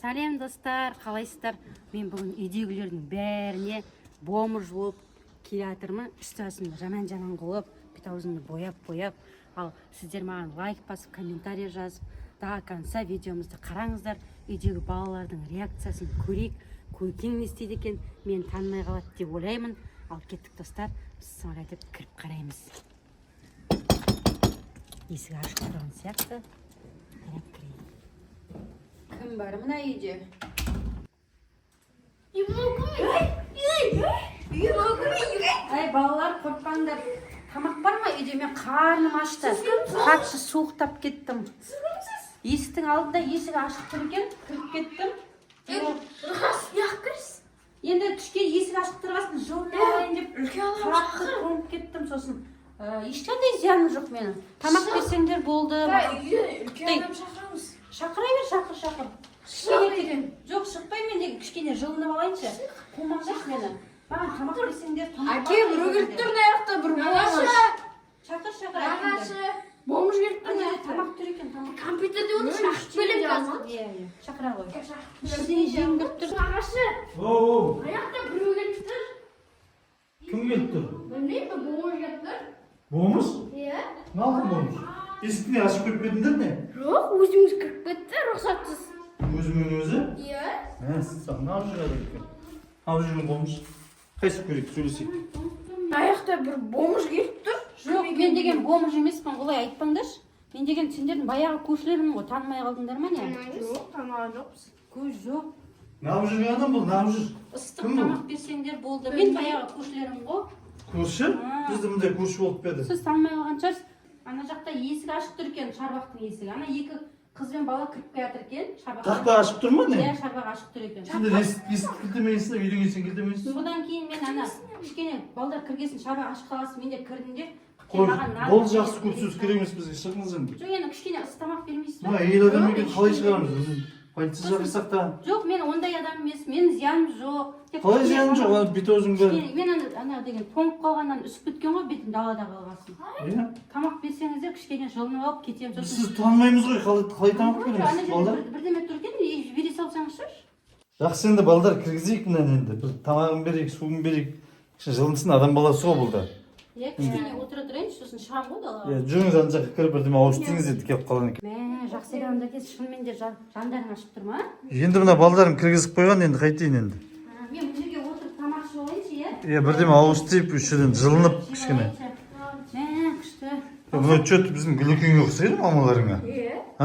Сәлем достар, қалайсыздар? Мен бүгін үйдегілердің бәріне бомж болып келе жатырмын. Үстәсін жаман қылып, бет-аузымды бояп, ал сіздер маған лайк басып, комментарий жазып, до конца видеомызды қараңыздар. Үйдегі балалардың реакциясын көрейік. Көкең не істейді екен, мен танымай қалады деп ойлаймын. Ал кеттік достар, біз соңыра деп кіріп қараймыз. Есік ашық тұрған сияқты. Кім бар мына үйде? Ай, балалар, қорықпаңдар. Тамақ бар ма үйде? Мен қарным ашты. Қатты суықтап кеттім. Есіктің алдында есік ашық тұр екен, кіріп кеттім. Енді түскен есік ашық тұрғасын жылына алайын деп қатты тоңып кеттім. Сосын ешқандай зияны жоқ менің. Тамақ берсеңдер болды. Шақыра бер, шақыр. Жоқ, шықпай, мен де кішкене жылынып алайыншы. Қумаңдашы мені. Маған тамақ берсеңдер, тамақ Әке, бір келіп тұр да аяқта бір бомж. Шақыр. Ағашы, бомж келіп тұр да. Тамақ тұр екен, тамақ. Компьютерде оны шақырып бөлек жазма. Шақыра ғой. Сізден жем кіріп тұр. Ағашы, аяқта біреу келіп тұр. Кім келіп тұр? Білмеймін, бомж келіп тұр. Бомж? Иә. Ne yaptın bомж? Есіктің ашып көріп кетіңдер не? Жоқ, өзіміз кіріп кетті, рұқсатсыз. Өзімен өзі? Иә. Саған не алып жүреді екен? Алып жүрген бомж. Қайсы көрейік, сөйлесейік. Аяқта бір бомж келіп тұр. Жоқ, мен деген бомж емеспін, олай айтпаңдаршы. Мен деген сендердің баяғы көршілерім ғой, танымай қалдыңдар ма не? Жоқ, таныған жоқпыз. Көз жоқ. Ne alып жүрген адам бұл, не алып жүр? Ыстық Кім бұл? тамақ берсеңдер болды. Мен баяғы көршілерім ғой. Көрші? Бізде мұндай көрші болып па еді? Сіз танымай қалған шығарсыз. Ана жақта есік ашық тұр екен, шарбақтың есігі. Ана екі қыз бен бала кіріп келе жатыр екен, шарбаққа. Тақта ашып тұр ма не? Иә, шарбақ ашық тұр екен. Сендер есік кілтемейсің, үйдің есігін кілтемейсің. Содан кейін мен ана кішкене балдар кіргесін шарбақ ашық қаласын, мен де кірдім де. Қой, бұл жақсы көп сөз керек емес бізге, шығыңыз енді. Жоқ, енді кішкене ыстық тамақ бермейсіз Мына ба? әйел адам екен қалай шығарамыз? Полиция шақырсақ та. Жоқ, мен ондай адам емес, мен зияным жоқ. Қалай зияны жоқ, бет-аузың бәрі. Мен ана деген тоңып қалғаннан үсіп кеткен ғой, бетім далада қалғасын. Иә? Тамақ берсеңіздер кішкене жылынып алып кетемін. Сіз танымаймыз ғой, қалай тамақ береміз, балдар? Бірдеме тұр екен, жібере салсаңызшы. Жақсы, енді балдар кіргізейік мынаны енді. Бір тамағын берейік, суын берейік. Жылынсын, адам баласы ғой бұл да. Иә, кішкене отыра тұрайыншы, сосын шығамын ғой далаға. Жүріңіз ана жаққа кіріп бірдеме ауыстыңыз енді келіп қалған екен. Мә, жақсы адамдар кез, шынымен де жандарың ашып тұр ма? Енді мына балдарым кіргізіп қойған, енді қайтейін енді. Мен бұл жерге отырып тамақ ішіп алайыншы, иә? Иә, бірдеме ауыстырып, үшіден жылынып кішкене. Мә, күшті. Мына чөт біздің Гүлекеңе ұқсайды мамаларыңа. Иә. А?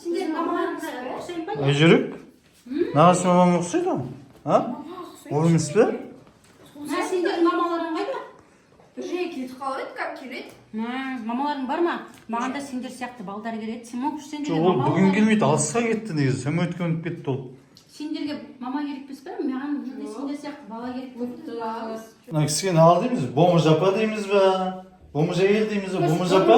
Сендердің мамаларыңызға ұқсайды ма? Ай жүрік? Нағашы мамаңа ұқсайды ғой? А? Ол емес пе? Мә, сендердің мамаларың қайда? Бір жерге кетіп қалады, как келеді? Мамаларың бар ма? Маған да сендер сияқты балдар келеді. Сен ма сендерге Жоқ, ол мама бүгін алған? келмейді, алысқа кетті негізі. Сөме өткеніп кетті ол. Сендерге мама керек пес пе? Маған сендер сияқты бала керек болып тұр. Мына кісіге ал дейміз, бомж апа дейміз ба? Бомж әйел дейміз ба? Бомж апа?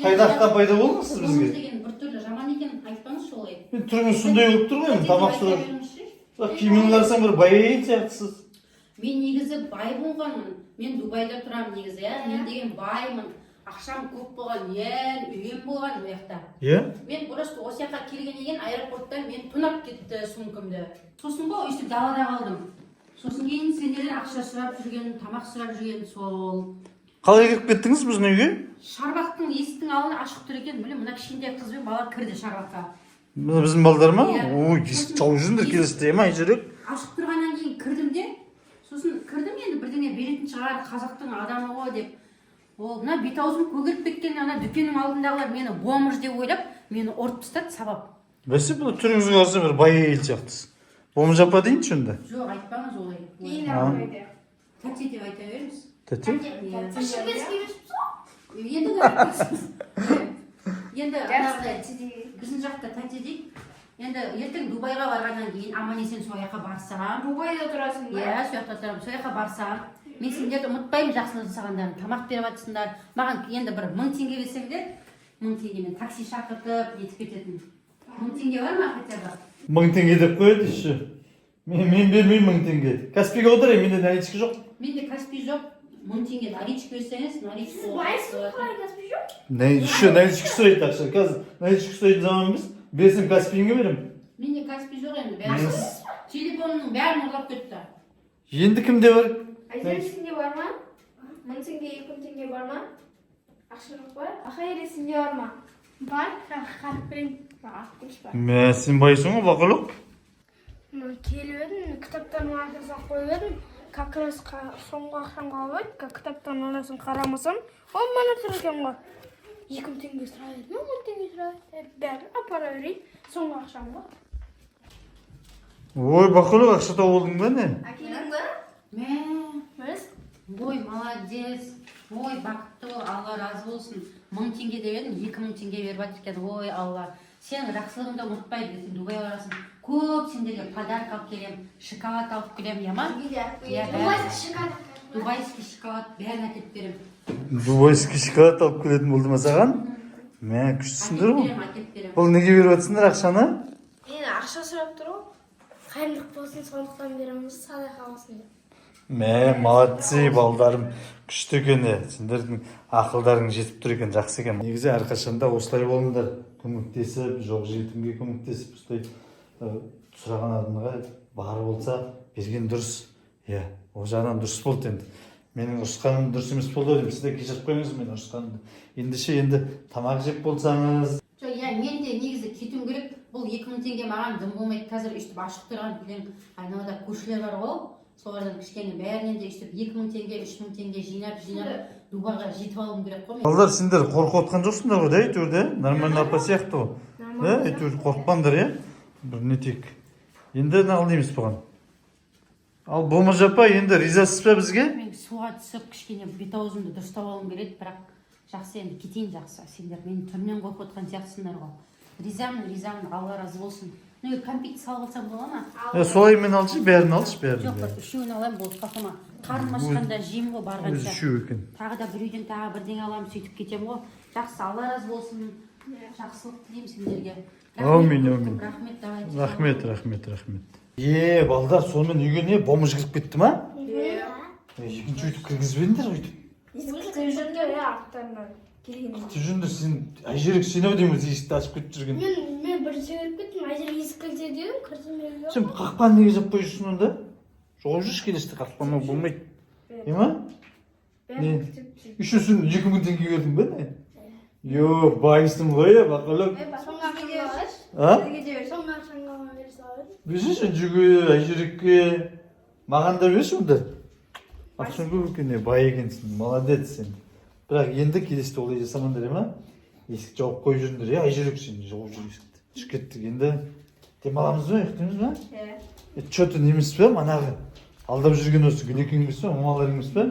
Қайдақтан пайда болдыңыз сіз Бомж бізге? деген біртүрлі жаман екен, айтпаңызшы олай. Мен түріңіз сондай болып тұр ғой, енді тамақ сұрап. Киімін қарасаң бір бай әйел сияқтысыз. Мен негізі бай болғанмын. Мен Дубайда тұрамын негізі, иә. Мен деген баймын. Ақшам көп болған, үйім болған бұл жақта. Иә? Мен просто осы жаққа келгеннен кейін аэропорттан мен тонап кетті сумкамды. Сосын ба өйстіп далада қалдым. Сосын кейін сендерден ақша сұрап жүрген, тамақ сұрап жүрген сол. Қалай кіріп кеттіңіз біздің үйге? Шарбақтың есіктің алдында ашық тұр екен, білем, мына кішкентай қыз бен бала кірді шарбаққа. Мына біздің балдар ма? Иә. Ой, есік жауып жүріңдер келесіде ма, жүрек? Ашық тұрғаннан кейін кірдім де, сосын кірдім енді бірдеңе беретін шығар, қазақтың адамы ғой деп. Ол мына бет-аузым көгеріп кеткен, ана дүкеннің алдындағылар мені бомж деп ойлап, мені ұрып тастады сабап. Бәсе бұл түріңізге қарасаң бір бай әйел сияқтысыз. Бомж апа дейінші онда. Жоқ, айтпаңыз олай. Кейін алмайды. Тәте деп айта беріңіз. Тәте? Ішіміз келіп Енді біздің жақта тәте дейді. Енді ертең Дубайға барғаннан кейін аман-есен сол жаққа барсам. Дубайда тұрасың ба? Иә, сол жақта тұрамын. Сол жаққа барсам, мен сендерді ұмытпаймын жақсылық жасағандарын. Тамақ беріп жатсыңдар. Маған енді бір 1000 теңге берсеңдер, 1000 теңгемен такси шақыртып нетіп кететін. 1000 теңге бар ма хотя бы? 1000 теңге деп қояды еще. Мен бермеймін 1000 теңге. Каспиге отырайын, менде наличка жоқ. Менде Каспий жоқ. 1000 теңге наличка берсеңіз, наличка Байсың қалай Каспий жоқ? Еще наличка сұрайды ақша. Қазір наличка сұрайтын заман емес. Берсем Каспиіңе беремін. Менде Каспий жоқ енді. Бәрі телефонымның бәрін ұрлап кетті. Енді кімде бар? Айзер сенде бар ма? 1000 теңге, 2000 теңге бар ма? Ақша жоқ па? Ахайре сенде бар ма? Бар, қарып берейін. Бар. Мә, сен байсың ғой, бақылық. Келіп едім, кітаптардың арқасына қойып едім. Как раз соңғы ақшамға алып еді, кітаптардың арасын қарамасам, 10 мана тұр екен ғой. 2000 теңге сұрайды, 10 теңге сұрайды. Бәрі апара берейін, соңғы ақшамға. Ой, бақылық, ақша тауып алдың ба не? Әкелдің ба? Мә, ой, молодец. Ой, бақытты бол, Алла разы болсын. 1000 теңге деп едім, 2000 теңге беріп жатыр екен. Ой, Алла. Сен жақсылығыңды ұмытпай, сен Дубай барасың. Көп сендерге подарок алып келем, шоколад алып келем, я ма? Дубайский шоколад. Дубайский шоколад бәрін әкеліп берем. Дубайский шоколад алып келетін болды ма саған? Мә, күштісіңдер ғой. Әкеліп берем. Бұл неге беріп жатсыңдар ақшаны? Мен ақша сұрап тұр ғой. Қайырымдылық болсын, сондықтан береміз, садақа болсын деп. Мә, молодцы, балдарым. Күшті екен, сендердің ақылдарың жетіп тұр екен, жақсы екен. Негізі әрқашанда осылай болыңдар, көмектесіп, жоқ жетімге көмектесіп, осылай сұраған адамға бар болса берген дұрыс. Иә, ол жағынан дұрыс болды енді. Менің ұрысқаным дұрыс емес болды деймін. Сіз де кешіріп қойыңыз мен ұрысқанымды. Ендеше енді тамақ жеп болсаңыз. Жоқ, иә, мен де негізі кетуім керек. Бұл 2000 теңге маған дым болмайды. Қазір өйстіп ашық тұрған кілең айналада көршілер бар ғой. Солардан кішкене бәрінен де өйстіп 2000 теңге, 3000 теңге жинап Дубайға жетіп алуым керек қой мен. Балдар, сендер қорқып отқан жоқсыңдар ғой, да, әйтеуір де? Нормальный апа сияқты ғой. Да, әйтеуір қорықпаңдар, иә? Бір не тек. Енді нағыл дейміз бұған. Ал Бомаж апа, енді ризасыз ба бізге? Мен суға түсіп кішкене бет-аузымды дұрыстап алуым керек, бірақ жақсы, енді кетейін жақсы. Сендер мені түрмен қорқып отқан сияқтысыңдар ғой. Ризамын, Алла разы болсын. Неге кәмпит салып алсам бола ма? Солай мен алшы, бәрін алшы, бәрін. Жоқ, бір үшеуін алайын, болды, қасыма. Қарным ашқанда жеймін ғой барғанша. Үшеу екен. Тағы да бір үйден тағы бірдеңе аламын, сөйтіп кетемін ғой. Жақсы, Алла разы болсын. Жақсылық тілеймін сендерге. Әумин. Рахмет, давайте. Рахмет. Балдар, сонымен үйге не, Бомаж кіріп кетті ма? Екінші өйтіп кіргізбедіңдер өйтіп. Есікті жүрді, ақтарынан келгенде. Жүзінде сен әжерік сен-ау дейміз есікті ашып кетіп жүрген. Мен бірінші кіріп кеттім, әжер есік кілте дедім, кірдім. Сен қақпаны неге жаппай жүрсің онда? Жоғып жүрші келесті, қақпаны болмайды. Ема? Не? Еще сен 2000 теңге бердің бе не? Йо, байсың ғой, бақылып. Соңғы ақшамға соңғы ақшамға бере салады. Берші сен жүге, әжерікке. Маған да берші онда. Ақшан көп екен, бай екенсің, молодец сен. Бірақ енді келесті олай жасамандар, ема? Есік жауып қойып жүріңдер, әжерік сен жауып жүр есікті. Түсіп кеттік, енді демаламыз ба, ұйықтаймыз ба? Че-то неміз бе, манағы? Алдап жүрген осы гүлекең емес пе, мамалар емес пе?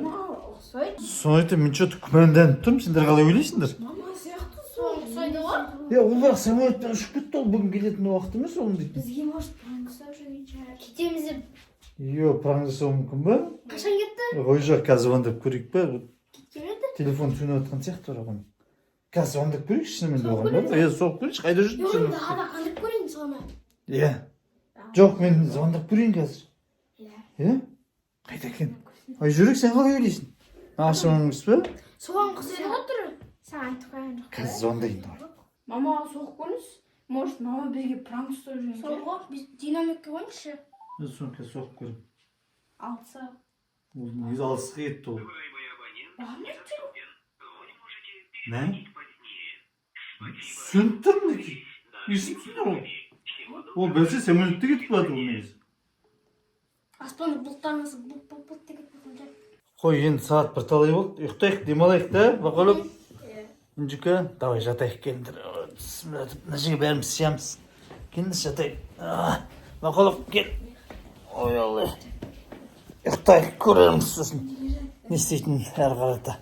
Соны мен че-то күмәнданып тұрмын, сендер қалай ойлайсыңдар? Мама сияқты ұқсайды ғой. Ол бірақ самолеттен ұшып кетті, ол бүгін келетін уақыт емес оның дейтін. Бізге может пранк жасап жүрген кетеміз деп. Йо, пранк жасауы мүмкін ба? Қашан кетті? Ой жоқ, қазір звондап көрейік па? Кеткемеді? Телефон түнеп отқан сияқты бірақ оны. Қазір звондап көрейік шынымен де оған ба? Соғып көрейікші, қайда жүрсің сен? Дағы қандып көрейін соны. Иә. Жоқ, мен звондап көрейін қазір. Иә? Қайда екен? Ай жүрек, сен қалай ойлайсың? Ашымаңыз ба? Соған құсайды ғой түрі. Сен айтып қойған жоқ. Қазір звондайын давай. Мамаға соғып көріңіз. Может, мама бізге пранк ұстап жүрген. Сол ғой, біз динамикке қойыңызшы. Соңғы соғып көрейін. Алса. Ол негізі алысқа кетті ол. Ne? Sönttür mü ki? İsim sönür o. O belki semöntte gitip vardı o neyse. Аспанды бұлттарыңыз бұлт деген бұлт. Қой, енді сағат бір талай болды. Ұйықтайық, демалайық да, бақылып. Инжіка, давай жатайық келіндір. Мына жерге бәріміз сиямыз. Келіңіз жатайық. Бақылып, кел. Ой, Алла. Ұйықтайық, көрерміз сосын. Не істейтін әр қарата.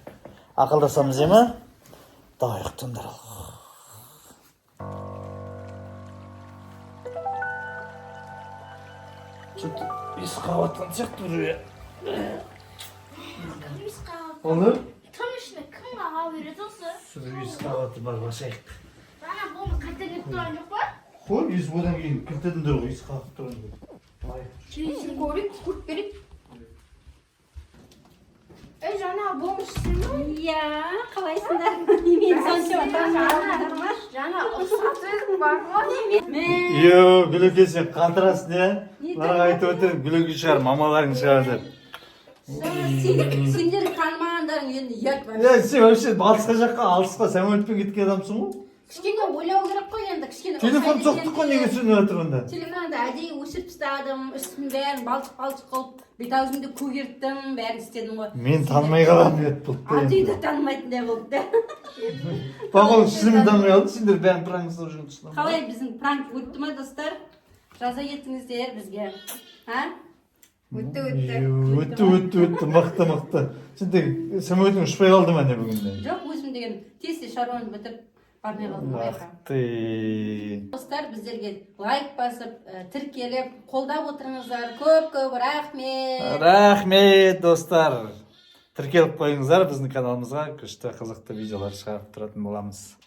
Ақылдасамыз ема? Давай ұйықтыңдар. Что-то исқабаттан сияқты біреу. Олар? Кім ішіне кім аға береді осы? Бір исқабаты бар, башайық. Жаңа болмы қайта кетіп тұрған жоқ па? Қой, ес одан кейін кіртедіңдер ғой, исқабат тұрған. Телевизор көрейік, көріп берейік. Жаңа болмышсың ба? Иә, қалайсыңдар? Мен соншама таңғалдыңдар ма? Жаңа ұқсат өзің бар ма? Мен Йо, Гүлөке сен қантырасың иә? Ларға айтып отыр, Гүлөке шығар, мамаларың шығар деп. сендер танымағандарың енді ұят бар. Сен вообще батысқа жаққа алысқа самолетпен кеткен адамсың ғой? Кішкене ойлау керек қой енді, кішкене. Телефон соқтық қой, неге сөйлеп жатыр онда? Телефонды әдейі өшіріп тастадым, үстімнің бәрін балшық қылып, бет-аузымды көгерттім, бәрін істедім ғой. Мен танымай қаламын деп болды. Атүйді танымайтындай болды. Бағол шынымен танымай қалды, сендер бәрін пранк жасап жүрген тұсынан. Қалай біздің пранк өтті ма, достар? Жаза кетіңіздер бізге. Өтті, мықты. Сен самолетің ұшпай қалды ма не бүгінде? Жоқ, өзім деген тез шаруаны бітіріп бармай қалдым ғой. Мықты. Достар, біздерге лайк басып, тіркеліп, қолдап отырыңыздар. Көп рахмет. Рахмет, достар. Тіркеліп қойыңыздар біздің каналымызға, күшті қызықты видеолар шығарып тұратын боламыз.